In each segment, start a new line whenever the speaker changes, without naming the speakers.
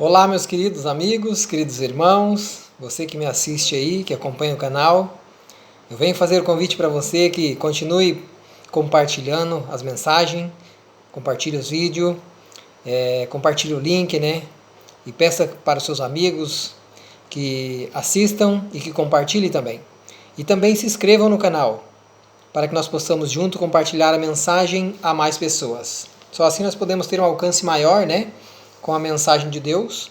Olá, meus queridos amigos, queridos irmãos, você que me assiste aí, que acompanha o canal. Eu venho fazer o convite para você que continue compartilhando as mensagens, compartilhe os vídeos, compartilhe o link, né? E peça para os seus amigos que assistam e que compartilhem também. E também se inscrevam no canal, para que nós possamos junto compartilhar a mensagem a mais pessoas. Só assim nós podemos ter um alcance maior, né? Com a mensagem de Deus,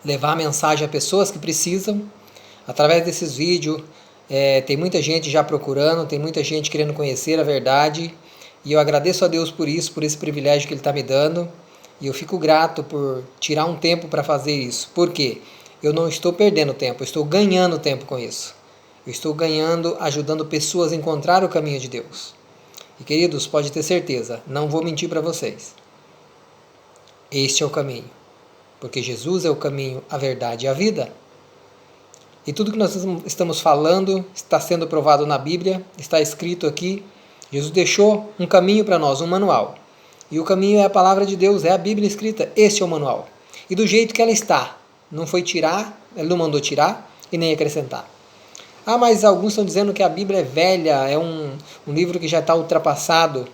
levar a mensagem a pessoas que precisam. Através desses vídeos, tem muita gente já procurando, tem muita gente querendo conhecer a verdade, e eu agradeço a Deus por isso, por esse privilégio que Ele está me dando, e eu fico grato por tirar um tempo para fazer isso. Por quê? Eu não estou perdendo tempo, eu estou ganhando tempo com isso. Eu estou ganhando, ajudando pessoas a encontrar o caminho de Deus. E queridos, pode ter certeza, não vou mentir para vocês. Este é o caminho, porque Jesus é o caminho, a verdade e a vida. E tudo que nós estamos falando está sendo provado na Bíblia, está escrito aqui. Jesus deixou um caminho para nós, um manual. E o caminho é a palavra de Deus, é a Bíblia escrita, este é o manual. E do jeito que ela está, não foi tirar, Ele não mandou tirar e nem acrescentar. Ah, mas alguns estão dizendo que a Bíblia é velha, é um livro que já está ultrapassado.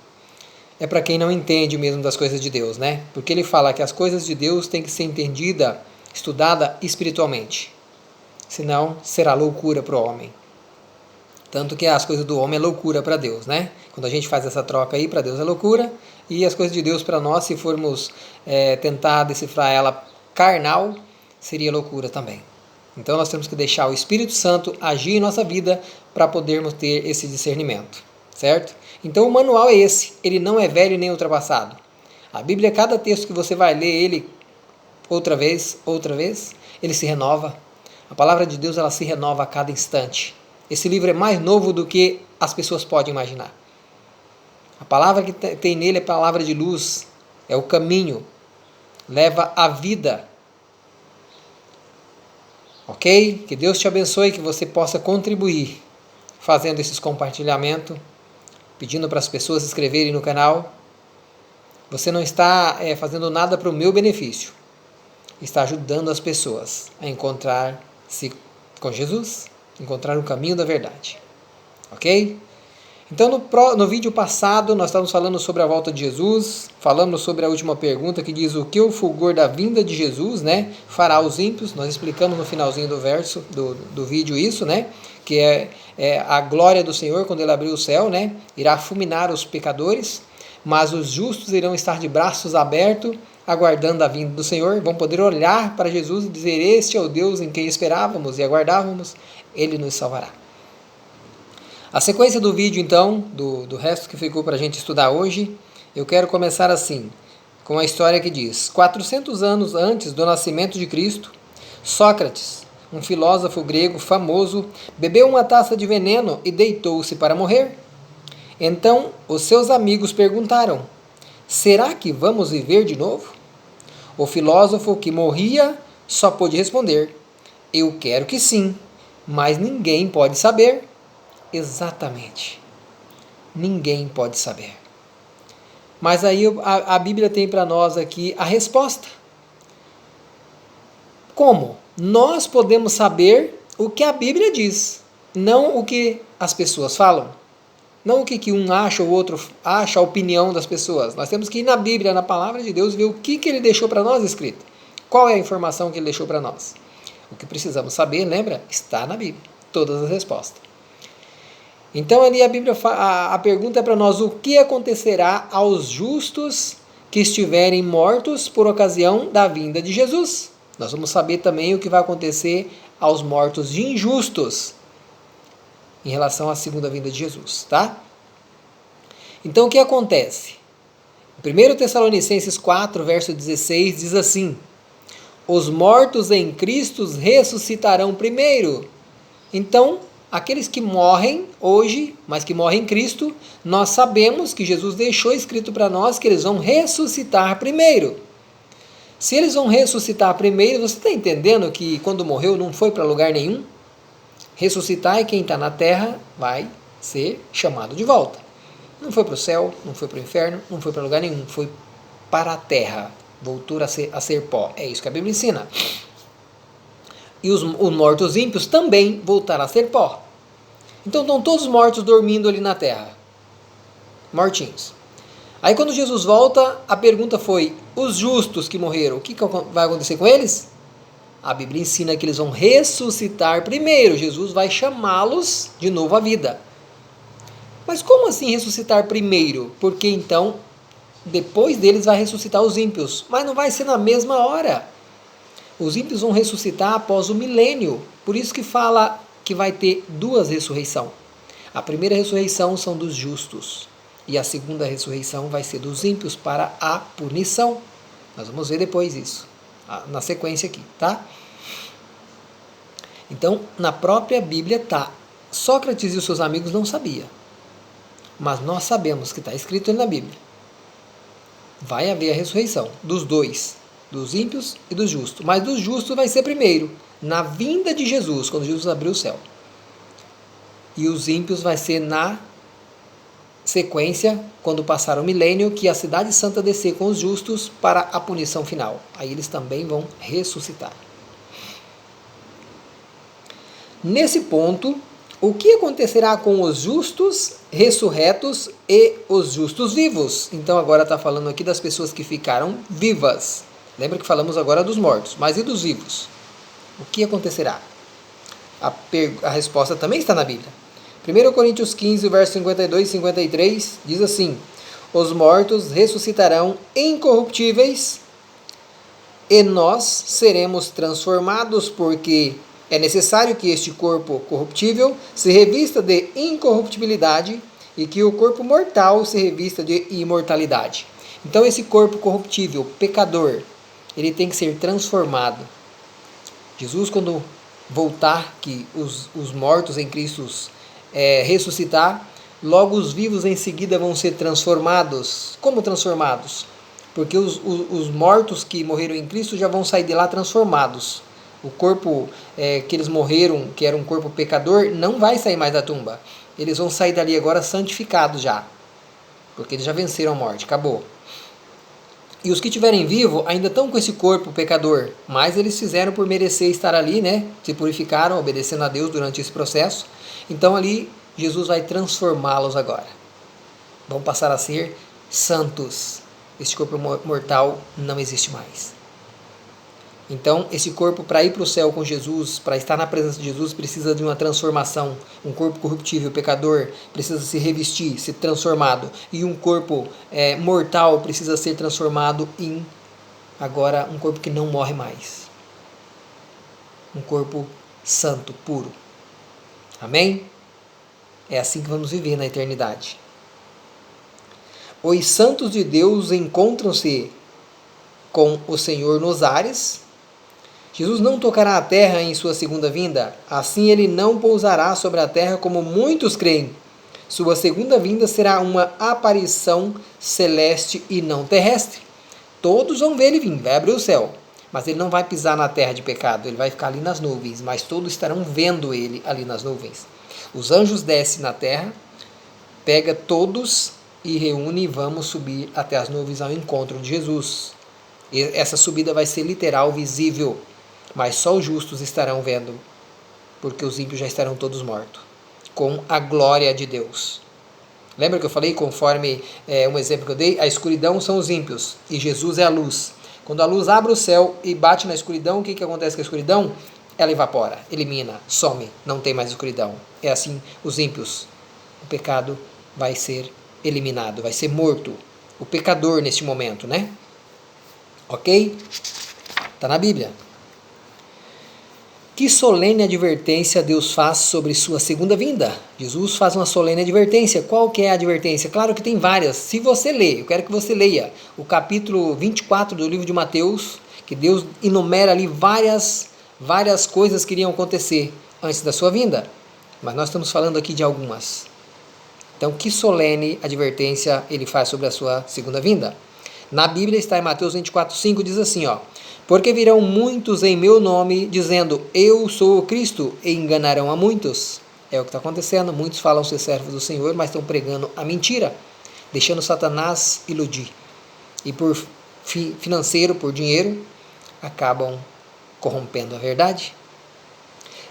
É para quem não entende mesmo das coisas de Deus, né? Porque ele fala que as coisas de Deus têm que ser entendida, estudada espiritualmente. Senão será loucura para o homem. Tanto que as coisas do homem é loucura para Deus, né? Quando a gente faz essa troca aí, para Deus é loucura, e as coisas de Deus para nós, se formos tentar decifrar ela carnal, seria loucura também. Então nós temos que deixar o Espírito Santo agir em nossa vida para podermos ter esse discernimento, certo? Então o manual é esse, ele não é velho nem ultrapassado. A Bíblia, cada texto que você vai ler ele outra vez, ele se renova. A palavra de Deus, ela se renova a cada instante. Esse livro é mais novo do que as pessoas podem imaginar. A palavra que tem nele é palavra de luz, é o caminho, leva a vida. Ok? Que Deus te abençoe, que você possa contribuir fazendo esses compartilhamentos, pedindo para as pessoas se inscreverem no canal. Você não está fazendo nada para o meu benefício. Está ajudando as pessoas a encontrar-se com Jesus, encontrar o caminho da verdade. Ok? Então no vídeo passado nós estávamos falando sobre a volta de Jesus, falamos sobre a última pergunta que diz o que o fulgor da vinda de Jesus, né, fará aos ímpios. Nós explicamos no finalzinho do verso do vídeo isso, né, que é a glória do Senhor quando Ele abrir o céu, né, irá fulminar os pecadores, mas os justos irão estar de braços abertos, aguardando a vinda do Senhor, vão poder olhar para Jesus e dizer, este é o Deus em quem esperávamos e aguardávamos, Ele nos salvará. A sequência do vídeo, então, do resto que ficou para a gente estudar hoje, eu quero começar assim, com a história que diz, 400 anos antes do nascimento de Cristo, Sócrates, um filósofo grego famoso, bebeu uma taça de veneno e deitou-se para morrer. Então, os seus amigos perguntaram, será que vamos viver de novo? O filósofo que morria só pôde responder, eu quero que sim, mas ninguém pode saber. Exatamente. Ninguém pode saber. Mas aí a Bíblia tem para nós aqui a resposta. Como? Nós podemos saber o que a Bíblia diz, não o que as pessoas falam. Não o que um acha, o outro acha, a opinião das pessoas. Nós temos que ir na Bíblia, na palavra de Deus, ver o que Ele deixou para nós escrito. Qual é a informação que Ele deixou para nós? O que precisamos saber, lembra? Está na Bíblia. Todas as respostas. Então ali a Bíblia, a pergunta é para nós, o que acontecerá aos justos que estiverem mortos por ocasião da vinda de Jesus? Nós vamos saber também o que vai acontecer aos mortos de injustos em relação à segunda vinda de Jesus, tá? Então o que acontece? 1 Tessalonicenses 4, verso 16 diz assim, os mortos em Cristo ressuscitarão primeiro. Então, aqueles que morrem hoje, mas que morrem em Cristo, nós sabemos que Jesus deixou escrito para nós que eles vão ressuscitar primeiro. Se eles vão ressuscitar primeiro, você está entendendo que quando morreu não foi para lugar nenhum? Ressuscitar é quem está na terra vai ser chamado de volta. Não foi para o céu, não foi para o inferno, não foi para lugar nenhum, foi para a terra. voltou a ser pó. É isso que a Bíblia ensina. E os mortos ímpios também voltaram a ser pó. Então estão todos mortos dormindo ali na terra. Mortinhos. Aí quando Jesus volta, a pergunta foi, os justos que morreram, o que vai acontecer com eles? A Bíblia ensina que eles vão ressuscitar primeiro. Jesus vai chamá-los de novo à vida. Mas como assim ressuscitar primeiro? Porque então, depois deles vai ressuscitar os ímpios. Mas não vai ser na mesma hora. Os ímpios vão ressuscitar após o milênio. Por isso que fala que vai ter duas ressurreições. A primeira ressurreição são dos justos. E a segunda ressurreição vai ser dos ímpios para a punição. Nós vamos ver depois isso, na sequência aqui, tá? Então, na própria Bíblia está. Sócrates e os seus amigos não sabiam. Mas nós sabemos que está escrito na Bíblia. Vai haver a ressurreição dos dois, dos ímpios e dos justos. Mas dos justos vai ser primeiro, na vinda de Jesus, quando Jesus abriu o céu. E os ímpios vai ser na sequência, quando passar o milênio, que a cidade santa descer com os justos para a punição final. Aí eles também vão ressuscitar. Nesse ponto, o que acontecerá com os justos ressurretos e os justos vivos? Então agora está falando aqui das pessoas que ficaram vivas. Lembra que falamos agora dos mortos, mas e dos vivos? O que acontecerá? A resposta também está na Bíblia. 1 Coríntios 15, versos 52 e 53, diz assim, os mortos ressuscitarão incorruptíveis e nós seremos transformados, porque é necessário que este corpo corruptível se revista de incorruptibilidade e que o corpo mortal se revista de imortalidade. Então esse corpo corruptível, pecador, ele tem que ser transformado. Jesus, quando voltar, que os mortos em Cristo ressuscitar, logo os vivos em seguida vão ser transformados. Como transformados? Porque os mortos que morreram em Cristo já vão sair de lá transformados. O corpo que eles morreram, que era um corpo pecador, não vai sair mais da tumba. Eles vão sair dali agora santificados já. Porque eles já venceram a morte, acabou. E os que estiverem vivos ainda estão com esse corpo pecador, mas eles fizeram por merecer estar ali, né? Se purificaram, obedecendo a Deus durante esse processo. Então ali, Jesus vai transformá-los agora. Vão passar a ser santos. Este corpo mortal não existe mais. Então, esse corpo, para ir para o céu com Jesus, para estar na presença de Jesus, precisa de uma transformação. Um corpo corruptível, pecador, precisa se revestir, ser transformado. E um corpo mortal precisa ser transformado em, agora, um corpo que não morre mais. Um corpo santo, puro. Amém? É assim que vamos viver na eternidade. Os santos de Deus encontram-se com o Senhor nos ares. Jesus não tocará a terra em sua segunda vinda, assim ele não pousará sobre a terra como muitos creem. Sua segunda vinda será uma aparição celeste e não terrestre. Todos vão ver ele vir, vai abrir o céu, mas ele não vai pisar na terra de pecado, ele vai ficar ali nas nuvens, mas todos estarão vendo ele ali nas nuvens. Os anjos descem na terra, pega todos e reúne e vamos subir até as nuvens ao encontro de Jesus. E essa subida vai ser literal, visível, mas só os justos estarão vendo, porque os ímpios já estarão todos mortos, com a glória de Deus. Lembra que eu falei, conforme um exemplo que eu dei, a escuridão são os ímpios, e Jesus é a luz. Quando a luz abre o céu e bate na escuridão, o que acontece com a escuridão? Ela evapora, elimina, some, não tem mais escuridão. É assim, os ímpios, o pecado vai ser eliminado, vai ser morto. O pecador neste momento, né? Ok? Está na Bíblia. Que solene advertência Deus faz sobre sua segunda vinda? Jesus faz uma solene advertência. Qual que é a advertência? Claro que tem várias. Se você ler, eu quero que você leia o capítulo 24 do livro de Mateus, que Deus enumera ali várias coisas que iriam acontecer antes da sua vinda. Mas nós estamos falando aqui de algumas. Então, que solene advertência ele faz sobre a sua segunda vinda? Na Bíblia está em Mateus 24:5, diz assim, ó: porque virão muitos em meu nome, dizendo, eu sou o Cristo, e enganarão a muitos. É o que está acontecendo, muitos falam ser servos do Senhor, mas estão pregando a mentira, deixando Satanás iludir. E por financeiro, por dinheiro, acabam corrompendo a verdade.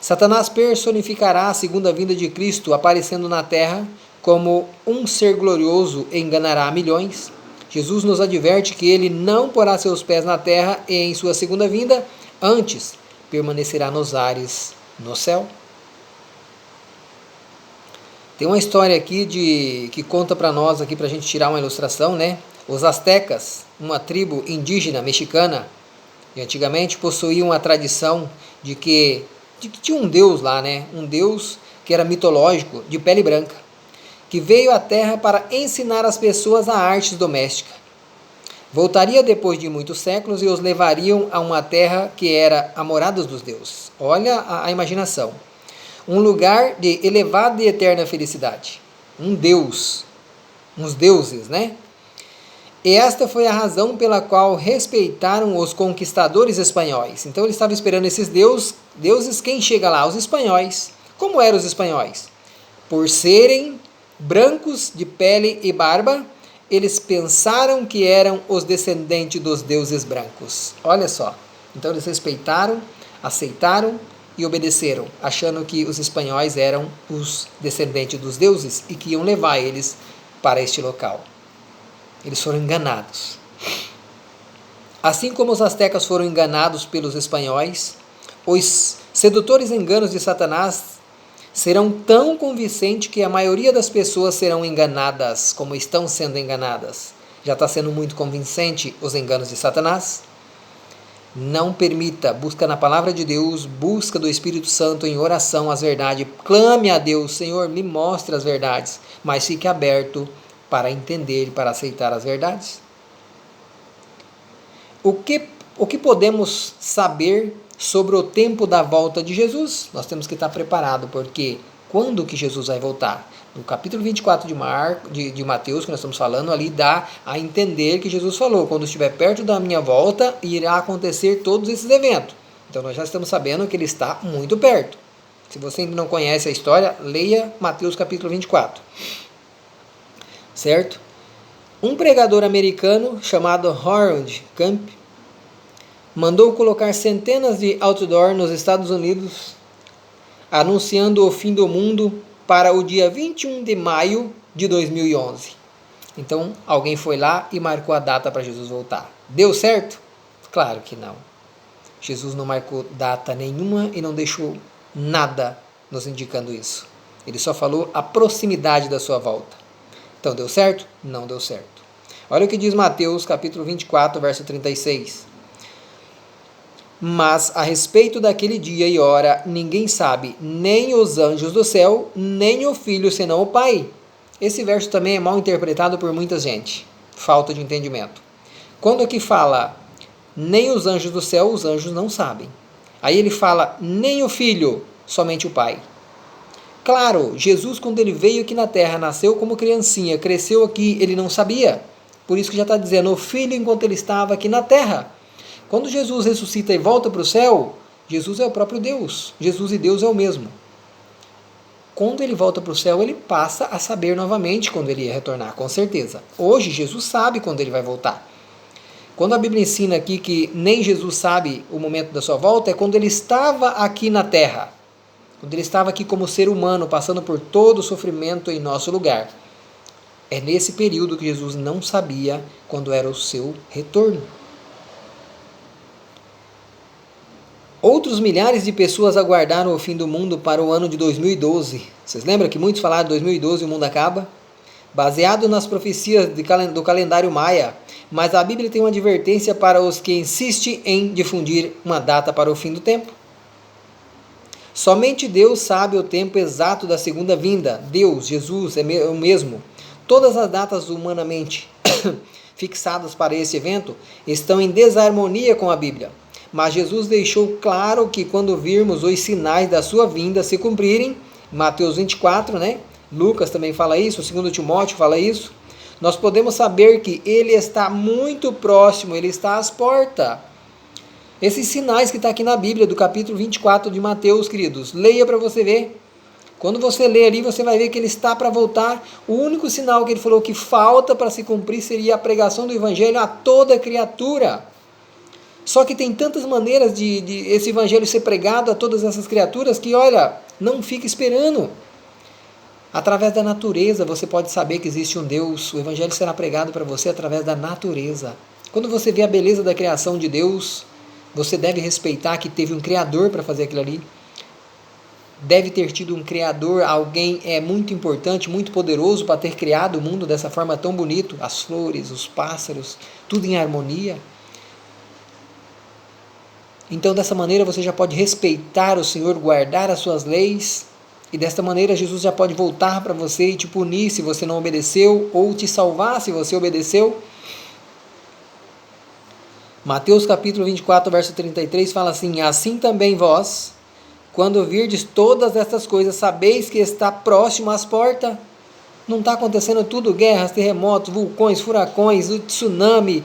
Satanás personificará a segunda vinda de Cristo aparecendo na terra como um ser glorioso e enganará milhões. Jesus nos adverte que ele não porá seus pés na terra e em sua segunda vinda, antes permanecerá nos ares, no céu. Tem uma história aqui que conta para nós, aqui para a gente tirar uma ilustração, né? Os astecas, uma tribo indígena mexicana, e antigamente possuíam a tradição de que tinha um deus lá, né? Um deus que era mitológico, de pele branca, que veio à terra para ensinar as pessoas a arte doméstica. Voltaria depois de muitos séculos e os levariam a uma terra que era a morada dos deuses. Olha a imaginação. Um lugar de elevada e eterna felicidade. Um deus, uns deuses, né? E esta foi a razão pela qual respeitaram os conquistadores espanhóis. Então eles estavam esperando esses deuses, quem chega lá? Os espanhóis. Como eram os espanhóis? Por serem brancos de pele e barba, eles pensaram que eram os descendentes dos deuses brancos. Olha só. Então eles respeitaram, aceitaram e obedeceram, achando que os espanhóis eram os descendentes dos deuses e que iam levar eles para este local. Eles foram enganados. Assim como os astecas foram enganados pelos espanhóis, os sedutores enganos de Satanás serão tão convincentes que a maioria das pessoas serão enganadas, como estão sendo enganadas. Já está sendo muito convincente os enganos de Satanás? Não permita, busca na palavra de Deus, busca do Espírito Santo em oração as verdades, clame a Deus, Senhor, me mostre as verdades, mas fique aberto para entender e para aceitar as verdades. O que podemos saber sobre o tempo da volta de Jesus? Nós temos que estar preparados, porque quando que Jesus vai voltar? No capítulo 24 de Mateus, que nós estamos falando, ali dá a entender que Jesus falou, quando estiver perto da minha volta, irá acontecer todos esses eventos. Então nós já estamos sabendo que ele está muito perto. Se você ainda não conhece a história, leia Mateus capítulo 24. Certo? Um pregador americano chamado Harold Camp mandou colocar centenas de outdoor nos Estados Unidos anunciando o fim do mundo para o dia 21 de maio de 2011. Então, alguém foi lá e marcou a data para Jesus voltar. Deu certo? Claro que não. Jesus não marcou data nenhuma e não deixou nada nos indicando isso. Ele só falou a proximidade da sua volta. Então, deu certo? Não deu certo. Olha o que diz Mateus, capítulo 24, verso 36. Mas a respeito daquele dia e hora, ninguém sabe, nem os anjos do céu, nem o Filho, senão o Pai. Esse verso também é mal interpretado por muita gente. Falta de entendimento. Quando aqui fala, nem os anjos do céu, os anjos não sabem. Aí ele fala, nem o Filho, somente o Pai. Claro, Jesus, quando ele veio aqui na terra, nasceu como criancinha, cresceu aqui, ele não sabia. Por isso que já está dizendo, o Filho enquanto ele estava aqui na terra. Quando Jesus ressuscita e volta para o céu, Jesus é o próprio Deus. Jesus e Deus é o mesmo. Quando ele volta para o céu, ele passa a saber novamente quando ele ia retornar, com certeza. Hoje, Jesus sabe quando ele vai voltar. Quando a Bíblia ensina aqui que nem Jesus sabe o momento da sua volta, é quando ele estava aqui na terra. Quando ele estava aqui como ser humano, passando por todo o sofrimento em nosso lugar. É nesse período que Jesus não sabia quando era o seu retorno. Outros milhares de pessoas aguardaram o fim do mundo para o ano de 2012. Vocês lembram que muitos falaram que 2012 o mundo acaba? Baseado nas profecias do calendário maia. Mas a Bíblia tem uma advertência para os que insistem em difundir uma data para o fim do tempo. Somente Deus sabe o tempo exato da segunda vinda. Deus, Jesus, é o mesmo. Todas as datas humanamente fixadas para esse evento estão em desarmonia com a Bíblia. Mas Jesus deixou claro que quando virmos os sinais da sua vinda se cumprirem, Mateus 24, né? Lucas também fala isso, 2 Timóteo fala isso, nós podemos saber que ele está muito próximo, ele está às portas. Esses sinais que está aqui na Bíblia, do capítulo 24 de Mateus, queridos, leia para você ver. Quando você lê ali, você vai ver que ele está para voltar. O único sinal que ele falou que falta para se cumprir seria a pregação do evangelho a toda criatura. Só que tem tantas maneiras de esse evangelho ser pregado a todas essas criaturas que, olha, não fique esperando. Através da natureza você pode saber que existe um Deus. O evangelho será pregado para você através da natureza. Quando você vê a beleza da criação de Deus, você deve respeitar que teve um Criador para fazer aquilo ali. Deve ter tido um Criador, alguém muito importante, muito poderoso para ter criado o mundo dessa forma tão bonito. As flores, os pássaros, tudo em harmonia. Então dessa maneira você já pode respeitar o Senhor, guardar as suas leis. E desta maneira Jesus já pode voltar para você e te punir se você não obedeceu, ou te salvar se você obedeceu. Mateus capítulo 24, verso 33 fala assim: assim também vós, quando virdes todas estas coisas, sabeis que está próximo às portas. Não está acontecendo tudo, guerras, terremotos, vulcões, furacões, o tsunami,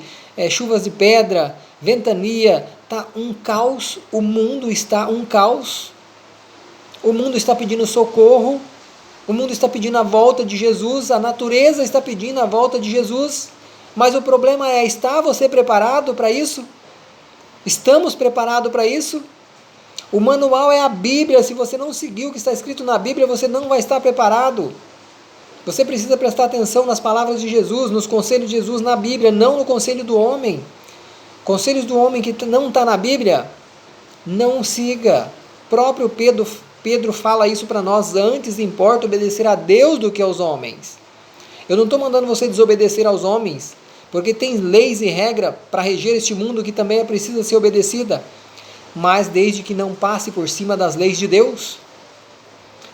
chuvas de pedra, ventania, está um caos, o mundo está um caos. O mundo está pedindo socorro, o mundo está pedindo a volta de Jesus, a natureza está pedindo a volta de Jesus, mas o problema é, está você preparado para isso? Estamos preparados para isso? O manual é a Bíblia, se você não seguir o que está escrito na Bíblia, você não vai estar preparado. Você precisa prestar atenção nas palavras de Jesus, nos conselhos de Jesus na Bíblia, não no conselho do homem. Conselhos do homem que não está na Bíblia, não siga. Próprio Pedro fala isso para nós: antes importa obedecer a Deus do que aos homens. Eu não estou mandando você desobedecer aos homens, porque tem leis e regras para reger este mundo que também precisa ser obedecida, mas desde que não passe por cima das leis de Deus.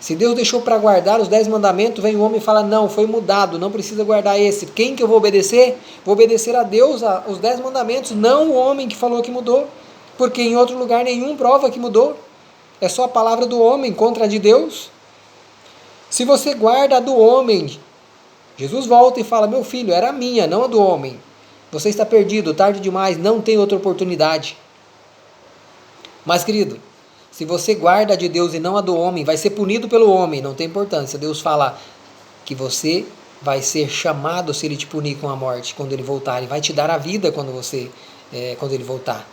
Se Deus deixou para guardar os 10 mandamentos, vem o homem e fala: não, foi mudado, não precisa guardar esse. Quem que eu vou obedecer? Vou obedecer a Deus, os 10 mandamentos, não o homem que falou que mudou, porque em outro lugar nenhum prova que mudou. É só a palavra do homem contra a de Deus. Se você guarda a do homem, Jesus volta e fala: meu filho, era a minha, não a do homem. Você está perdido, tarde demais, não tem outra oportunidade. Mas, querido, se você guarda a de Deus e não a do homem, vai ser punido pelo homem, não tem importância. Deus fala que você vai ser chamado se ele te punir com a morte quando ele voltar. Ele vai te dar a vida quando ele voltar.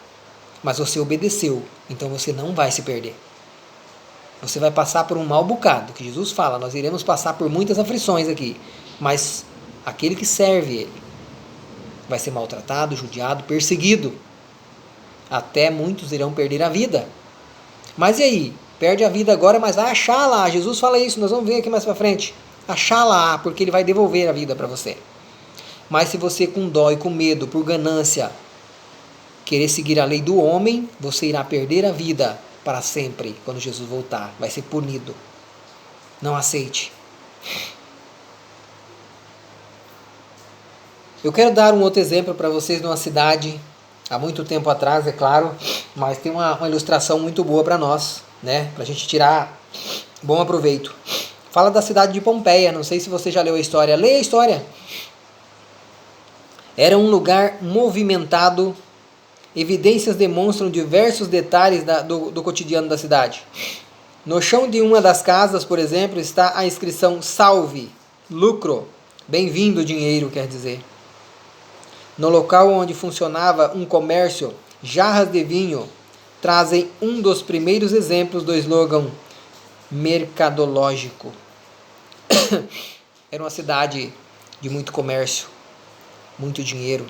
Mas você obedeceu, então você não vai se perder. Você vai passar por um mau bocado, que Jesus fala, nós iremos passar por muitas aflições aqui, mas aquele que serve ele vai ser maltratado, judiado, perseguido, até muitos irão perder a vida. Mas e aí? Perde a vida agora, mas vai achar lá. Jesus fala isso, nós vamos ver aqui mais para frente. Achar lá, porque ele vai devolver a vida para você. Mas se você com dó e com medo, por ganância, querer seguir a lei do homem, você irá perder a vida para sempre, quando Jesus voltar, vai ser punido. Não aceite. Eu quero dar um outro exemplo para vocês de uma cidade, há muito tempo atrás, é claro, mas tem uma ilustração muito boa para nós, né? Para a gente tirar bom aproveito. Fala da cidade de Pompeia, não sei se você já leu a história. Leia a história. Era um lugar movimentado. Evidências demonstram diversos detalhes do cotidiano da cidade. No chão de uma das casas, por exemplo, está a inscrição "Salve, lucro", bem-vindo dinheiro, quer dizer. No local onde funcionava um comércio, jarras de vinho trazem um dos primeiros exemplos do slogan mercadológico. Era uma cidade de muito comércio, muito dinheiro,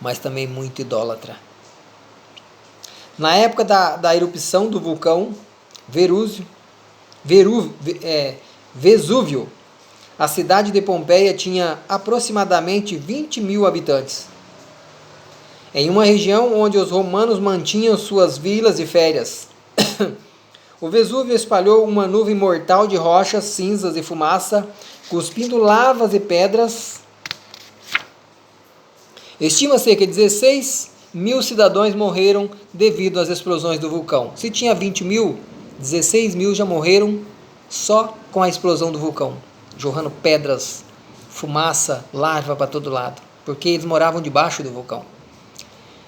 mas também muito idólatra. Na época da erupção do vulcão Vesúvio, a cidade de Pompeia tinha aproximadamente 20 mil habitantes. Em uma região onde os romanos mantinham suas vilas de férias. O Vesúvio espalhou uma nuvem mortal de rochas, cinzas e fumaça, cuspindo lavas e pedras. Estima-se que 16 mil cidadãos morreram devido às explosões do vulcão. Se tinha 20 mil, 16 mil já morreram só com a explosão do vulcão, jorrando pedras, fumaça, lava para todo lado, porque eles moravam debaixo do vulcão.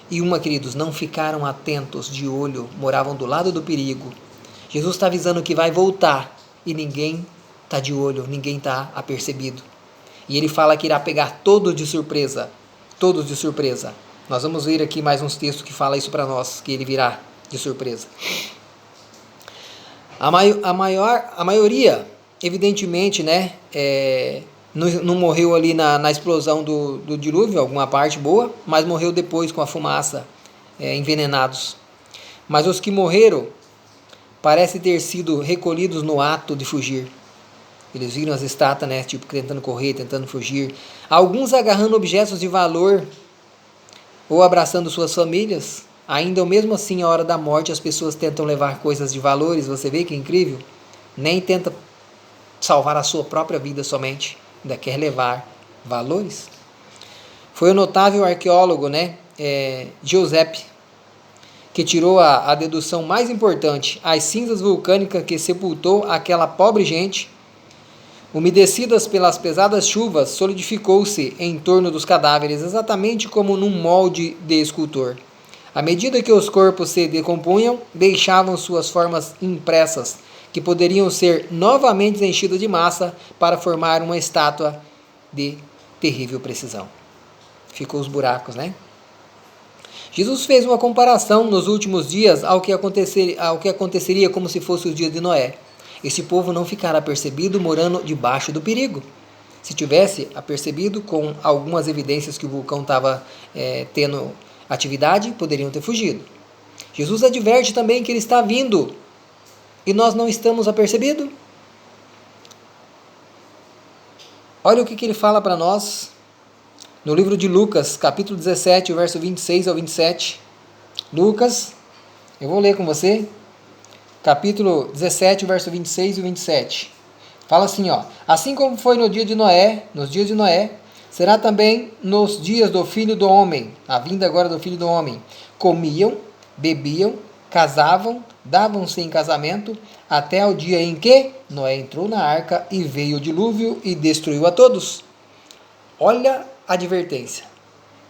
E queridos, não ficaram atentos de olho, moravam do lado do perigo. Jesus está avisando que vai voltar e ninguém está de olho, ninguém está apercebido. E ele fala que irá pegar todos de surpresa, todos de surpresa. Nós vamos ver aqui mais uns textos que falam isso para nós, que ele virá de surpresa. A maioria, evidentemente, né, não morreu ali na explosão do dilúvio, alguma parte boa, mas morreu depois com a fumaça, envenenados. Mas os que morreram parecem ter sido recolhidos no ato de fugir. Eles viram as estátuas, né, tipo, tentando correr, tentando fugir. Alguns agarrando objetos de valor ou abraçando suas famílias. Ainda mesmo assim, a hora da morte, as pessoas tentam levar coisas de valores. Você vê que incrível? Nem tenta salvar a sua própria vida somente, ainda quer levar valores. Foi o notável arqueólogo, né, Giuseppe, que tirou a dedução mais importante: as cinzas vulcânicas que sepultou aquela pobre gente, umedecidas pelas pesadas chuvas, solidificou-se em torno dos cadáveres, exatamente como num molde de escultor. À medida que os corpos se decompunham, deixavam suas formas impressas, que poderiam ser novamente enchidas de massa para formar uma estátua de terrível precisão. Ficou os buracos, né? Jesus fez uma comparação nos últimos dias ao que aconteceria como se fosse o dia de Noé. Esse povo não ficará apercebido morando debaixo do perigo. Se tivesse apercebido com algumas evidências que o vulcão estava tendo atividade, poderiam ter fugido. Jesus adverte também que ele está vindo e nós não estamos apercebidos. Olha o que ele fala para nós no livro de Lucas, capítulo 17, verso 26 ao 27. Lucas, eu vou ler com você. Capítulo 17, verso 26 e 27. Fala assim, ó: assim como foi nos dias de Noé, será também nos dias do Filho do Homem, a vinda agora do Filho do Homem. Comiam, bebiam, casavam, davam-se em casamento, até o dia em que Noé entrou na arca e veio o dilúvio e destruiu a todos. Olha a advertência.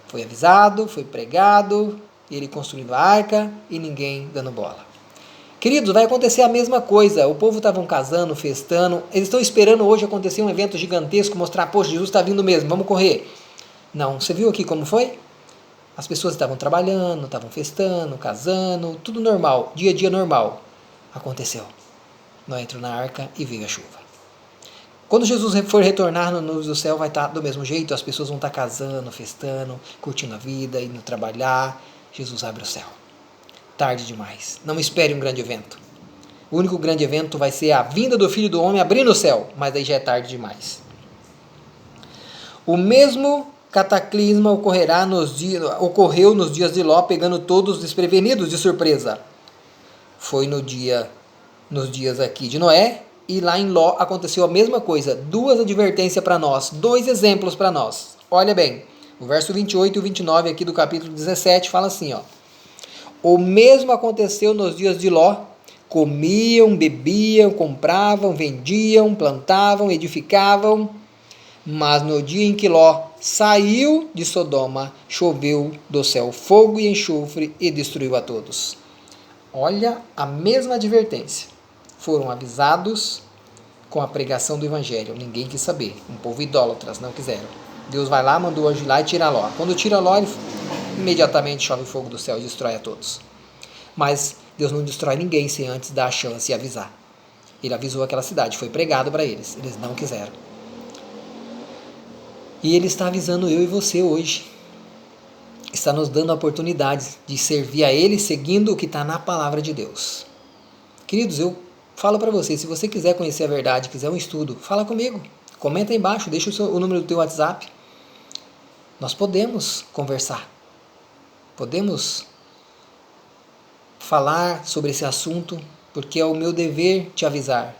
Foi avisado, foi pregado, ele construiu a arca e ninguém dando bola. Queridos, vai acontecer a mesma coisa. O povo estavam casando, festando. Eles estão esperando hoje acontecer um evento gigantesco, mostrar, poxa, Jesus está vindo mesmo, vamos correr. Não, você viu aqui como foi? As pessoas estavam trabalhando, estavam festando, casando, tudo normal, dia a dia normal. Aconteceu. Noé entrou na arca e veio a chuva. Quando Jesus for retornar no nuvens do céu, vai estar do mesmo jeito. As pessoas vão estar casando, festando, curtindo a vida, indo trabalhar. Jesus abre o céu. Tarde demais. Não espere um grande evento. O único grande evento vai ser a vinda do Filho do Homem abrindo o céu, mas aí já é tarde demais. O mesmo cataclisma ocorreu nos dias de Ló, pegando todos desprevenidos de surpresa. Foi nos dias aqui de Noé, e lá em Ló aconteceu a mesma coisa. Duas advertências para nós, dois exemplos para nós. Olha bem, o verso 28 e 29 aqui do capítulo 17 fala assim, ó: o mesmo aconteceu nos dias de Ló. Comiam, bebiam, compravam, vendiam, plantavam, edificavam. Mas no dia em que Ló saiu de Sodoma, choveu do céu fogo e enxofre e destruiu a todos. Olha a mesma advertência. Foram avisados com a pregação do evangelho. Ninguém quis saber. Um povo idólatras não quiseram. Deus vai lá, mandou o anjo ir lá e tira Ló. Quando tira Ló, imediatamente chove fogo do céu e destrói a todos. Mas Deus não destrói ninguém sem antes dar a chance e avisar. Ele avisou aquela cidade, foi pregado para eles. Eles não quiseram. E Ele está avisando eu e você hoje. Está nos dando a oportunidade de servir a Ele seguindo o que está na palavra de Deus. Queridos, eu falo para você, se você quiser conhecer a verdade, quiser um estudo, fala comigo. Comenta aí embaixo, deixa o número do teu WhatsApp. Nós podemos conversar. Podemos falar sobre esse assunto, porque é o meu dever te avisar.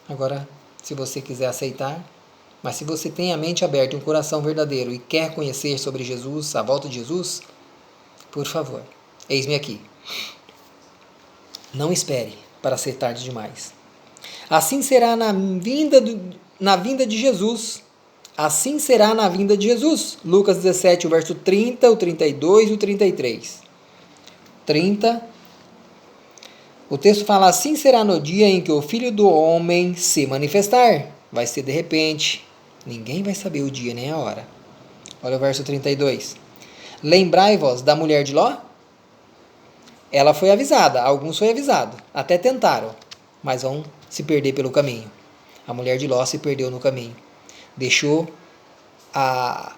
Agora, se você quiser aceitar, mas se você tem a mente aberta e um coração verdadeiro e quer conhecer sobre Jesus, a volta de Jesus, por favor, eis-me aqui. Não espere para ser tarde demais. Assim será na vinda de Jesus. Assim será na vinda de Jesus. Lucas 17, o verso 30, o 32 e o 33. 30. O texto fala: assim será no dia em que o Filho do Homem se manifestar. Vai ser de repente. Ninguém vai saber o dia nem a hora. Olha o verso 32. Lembrai-vos da mulher de Ló? Ela foi avisada, alguns foi avisado, até tentaram, mas vão se perder pelo caminho. A mulher de Ló se perdeu no caminho. Deixou a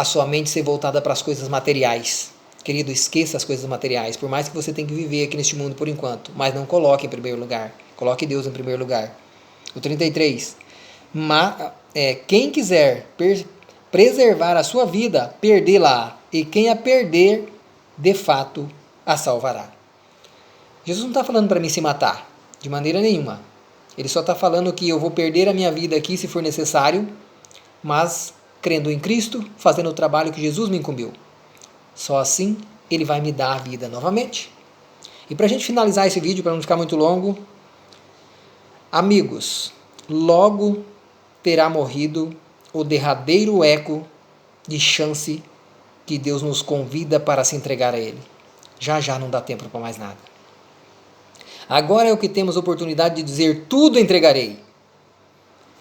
sua mente ser voltada para as coisas materiais. Querido, esqueça as coisas materiais, por mais que você tenha que viver aqui neste mundo por enquanto, mas não coloque em primeiro lugar. Coloque Deus em primeiro lugar. O 33. Quem quiser preservar a sua vida, perdê-la. E quem a perder, de fato, a salvará. Jesus não está falando para mim se matar, de maneira nenhuma. Ele só está falando que eu vou perder a minha vida aqui se for necessário, mas crendo em Cristo, fazendo o trabalho que Jesus me incumbiu. Só assim Ele vai me dar a vida novamente. E para a gente finalizar esse vídeo, para não ficar muito longo, amigos, logo terá morrido o derradeiro eco de chance que Deus nos convida para se entregar a Ele. Já já não dá tempo para mais nada. Agora é o que temos oportunidade de dizer: tudo entregarei.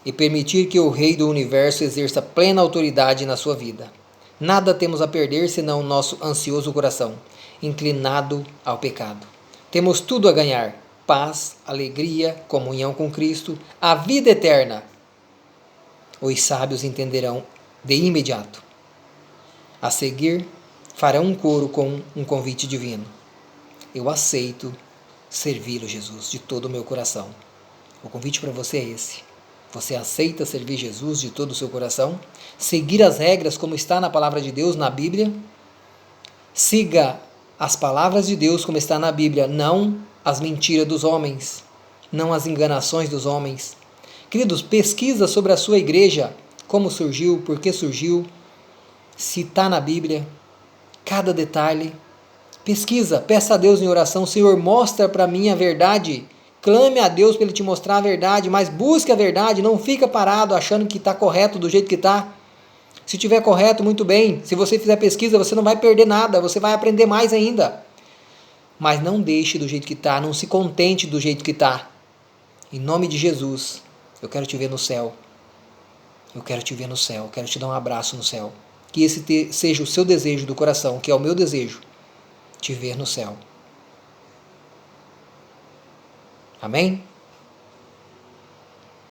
E permitir que o Rei do Universo exerça plena autoridade na sua vida. Nada temos a perder senão o nosso ansioso coração, inclinado ao pecado. Temos tudo a ganhar: paz, alegria, comunhão com Cristo, a vida eterna. Os sábios entenderão de imediato. A seguir, farão um coro com um convite divino. Eu aceito servi-lo, Jesus, de todo o meu coração. O convite para você é esse. Você aceita servir Jesus de todo o seu coração? Seguir as regras como está na palavra de Deus, na Bíblia? Siga as palavras de Deus como está na Bíblia, não as mentiras dos homens, não as enganações dos homens. Queridos, pesquisa sobre a sua igreja, como surgiu, por que surgiu, se está na Bíblia, cada detalhe. Pesquisa, peça a Deus em oração: Senhor, mostra para mim a verdade. Clame a Deus para Ele te mostrar a verdade, mas busque a verdade, não fica parado achando que está correto do jeito que está. Se estiver correto, muito bem. Se você fizer pesquisa, você não vai perder nada, você vai aprender mais ainda. Mas não deixe do jeito que está, não se contente do jeito que está. Em nome de Jesus, eu quero te ver no céu. Eu quero te ver no céu, eu quero te dar um abraço no céu. Que esse seja o seu desejo do coração, que é o meu desejo, te ver no céu. Amém?